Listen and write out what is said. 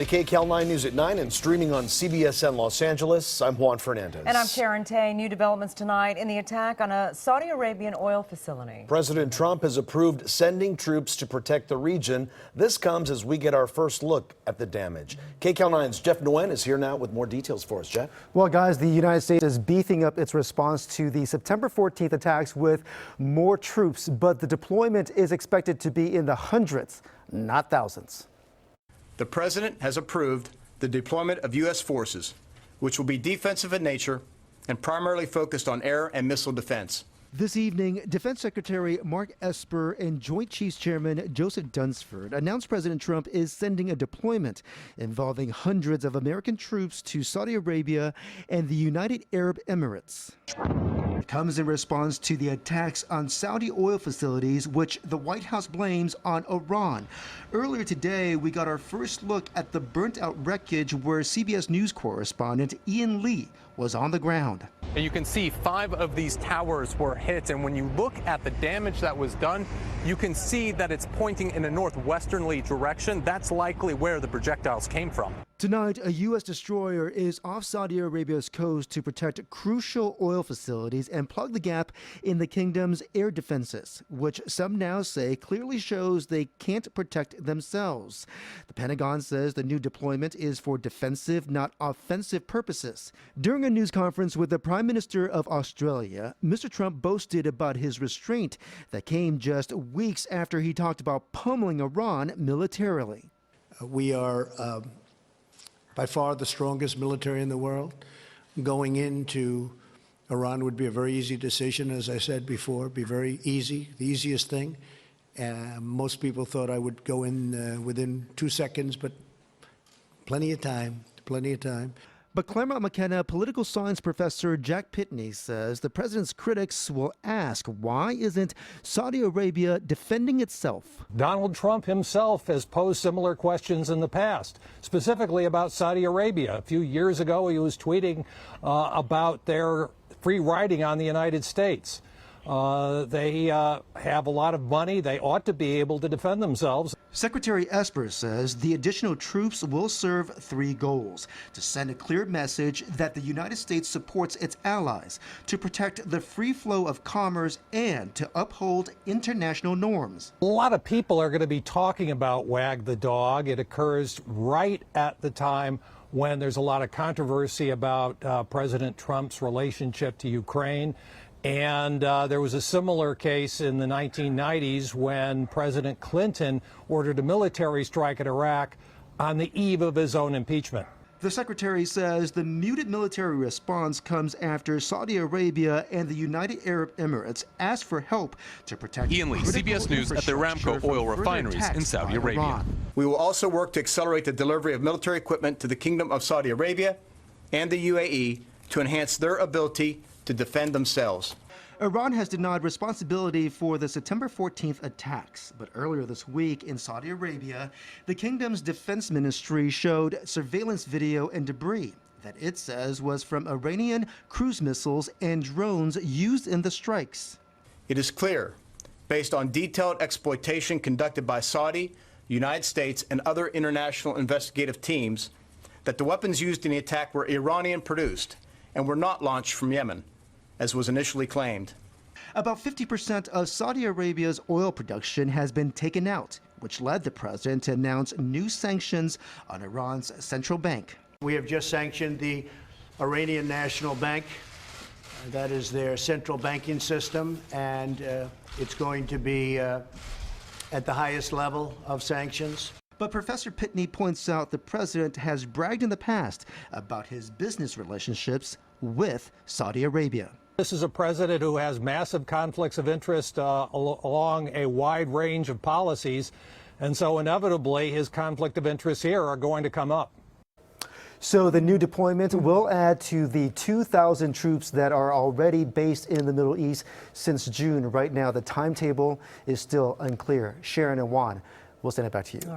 The KCAL 9 News at 9 and streaming on CBSN Los Angeles. I'm Juan Fernandez. And I'm Sharon Tay. New developments tonight in the attack on a Saudi Arabian oil facility. President Trump has approved sending troops to protect the region. This comes as we get our first look at the damage. KCAL 9's Jeff Nguyen is here now with more details for us. Jeff? Well, guys, the United States is beefing up its response to the September 14th attacks with more troops, but the deployment is expected to be in the hundreds, not thousands. The President has approved the deployment of U.S. forces, which will be defensive in nature and primarily focused on air and missile defense. This evening, Defense Secretary Mark Esper and Joint Chiefs Chairman Joseph Dunsford announced President Trump is sending a deployment involving hundreds of American troops to Saudi Arabia and the United Arab Emirates. It comes in response to the attacks on Saudi oil facilities, which the White House blames on Iran. Earlier today, we got our first look at the burnt-out wreckage where CBS News correspondent Ian Lee was on the ground. And you can see 5 of these towers were hit, and when you look at the damage that was done, you can see that it's pointing in a northwesterly direction. That's likely where the projectiles came from. Tonight, a U.S. destroyer is off Saudi Arabia's coast to protect crucial oil facilities and plug the gap in the kingdom's air defenses, which some now say clearly shows they can't protect themselves. The Pentagon says the new deployment is for defensive, not offensive purposes. During a news conference with the Prime Minister of Australia, Mr. Trump boasted about his restraint that came just weeks after he talked about pummeling Iran militarily. We are by far the strongest military in the world. Going into Iran would be a very easy decision, as I said before, be very easy, the easiest thing. Most people thought I would go in within 2 seconds, but plenty of time. But Claremont McKenna political science professor Jack Pitney says the president's critics will ask, why isn't Saudi Arabia defending itself? Donald Trump himself has posed similar questions in the past, specifically about Saudi Arabia. A few years ago, he was tweeting about their free riding on the United States. They have a lot of money. They ought to be able to defend themselves. Secretary Esper says the additional troops will serve 3 goals: to send a clear message that the United States supports its allies, to protect the free flow of commerce, and to uphold international norms. A lot of people are going to be talking about Wag the Dog. It occurs right at the time when there's a lot of controversy about President Trump's relationship to Ukraine. And there was a similar case in the 1990s when President Clinton ordered a military strike at Iraq on the eve of his own impeachment. The secretary says the muted military response comes after Saudi Arabia and the United Arab Emirates asked for help to protect Ian Lee, CBS News at the Aramco oil refineries in Saudi Arabia. We will also work to accelerate the delivery of military equipment to the Kingdom of Saudi Arabia and the UAE to enhance their ability to defend themselves. Iran has denied responsibility for the September 14th attacks, but earlier this week in Saudi Arabia, the kingdom's defense ministry showed surveillance video and debris that it says was from Iranian cruise missiles and drones used in the strikes. It is clear, based on detailed exploitation conducted by Saudi, United States, and other international investigative teams, that the weapons used in the attack were Iranian-produced and were not launched from Yemen, as was initially claimed. About 50% of Saudi Arabia's oil production has been taken out, which led the president to announce new sanctions on Iran's central bank. we have just sanctioned the Iranian National Bank. That is their central banking system, and it's going to be at the highest level of sanctions. But Professor Pitney points out the president has bragged in the past about his business relationships with Saudi Arabia. This is a president who has massive conflicts of interest along a wide range of policies, and so inevitably his conflict of interests here are going to come up. So the new deployment will add to the 2,000 troops that are already based in the Middle East since June. Right now, the timetable is still unclear. Sharon and Juan, we'll send it back to you.